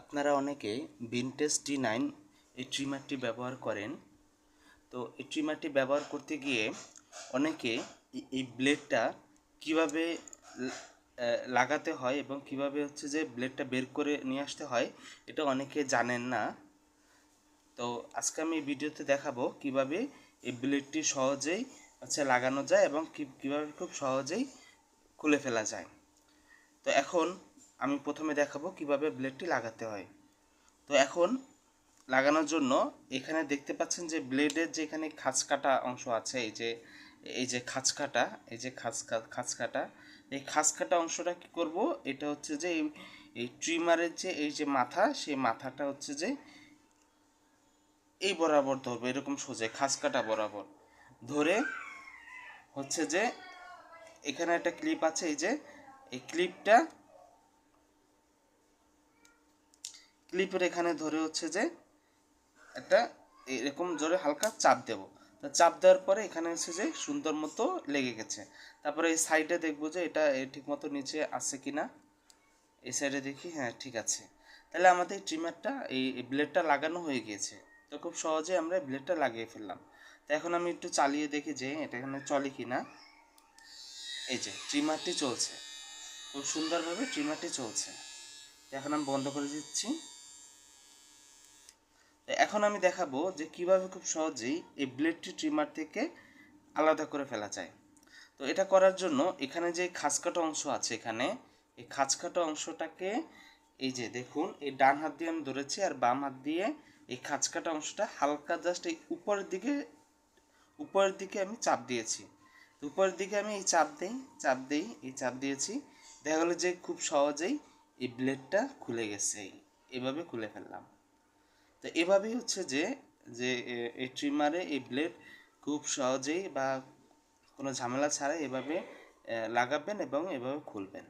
আপনারা অনেকে ভিনটেজ টি9 এই ট্রিমারটি ব্যবহার করেন। তো এই ট্রিমারটি ব্যবহার করতে গিয়ে অনেকে এই ব্লেডটা কীভাবে লাগাতে হয় এবং কিভাবে হচ্ছে যে ব্লেডটা বের করে নিয়ে আসতে হয় এটা অনেকে জানেন না। তো আজকে আমি এই ভিডিওতে দেখাবো কিভাবে এই ব্লেডটি সহজেই লাগানো যায় এবং কীভাবে খুব সহজেই খুলে ফেলা যায়। তো এখন আমি প্রথমে দেখাবো কিভাবে ব্লেডটি লাগাতে হয়। তো এখন লাগানোর জন্য এখানে দেখতে পাচ্ছেন যে ব্লেডের যে এখানে খাঁজ কাটা অংশ আছে, এই যে খাঁজ কাটা, এই যে খাঁজ কাটা, এই খাঁজ কাটা অংশটা কি করব, এটা হচ্ছে যে এই ট্রিমারের যে এই যে মাথা, সেই মাথাটা হচ্ছে যে এই বরাবর ধরবো, এরকম সোজা খাঁজ কাটা বরাবর ধরে হচ্ছে যে এখানে একটা ক্লিপ আছে, এই যে এই ক্লিপের এখানে ধরে হচ্ছে যে একটা এরকম জোরে হালকা চাপ দেব। তো চাপ দেওয়ার পরে এখানে হচ্ছে যে সুন্দর মতো লেগে গেছে। তারপরে এই সাইডে দেখবো যে এটা ঠিক মতো নিচে আছে কি না। এই সাইডে দেখি, হ্যাঁ ঠিক আছে। তাহলে আমাদের এই ট্রিমারটা এই ব্লেডটা লাগানো হয়ে গিয়েছে। তো খুব সহজে আমরা ব্লেডটা লাগিয়ে ফেললাম। তো এখন আমি একটু চালিয়ে দেখি যে এটা এখানে চলে কি না। এই যে ট্রিমারটি চলছে, খুব সুন্দরভাবে ট্রিমারটি চলছে। এখন আমি বন্ধ করে দিচ্ছি। এখন আমি দেখাবো যে কিভাবে খুব সহজেই এই ব্লেডটি ট্রিমার থেকে আলাদা করে ফেলা যায়। তো এটা করার জন্য এখানে যে খাঁজ কাটা অংশ আছে, এখানে এই খাঁজ কাটা অংশটাকে এই যে দেখুন, এই ডান হাত দিয়ে আমি ধরেছি আর বাম হাত দিয়ে এই খাঁজ কাটা অংশটা হালকা জাস্ট এই উপরের দিকে আমি চাপ দিয়েছি। উপরের দিকে আমি এই চাপ দিয়েছি। দেখা গেলো যে খুব সহজেই এই ব্লেডটা খুলে গেছে, এভাবে খুলে ফেললাম। তো এভাবেই হচ্ছে যে যে এই ট্রিমারে এই ব্লেড খুব সহজেই বা কোনো ঝামেলা ছাড়াই এভাবে লাগাবেন এবং এভাবে খুলবেন।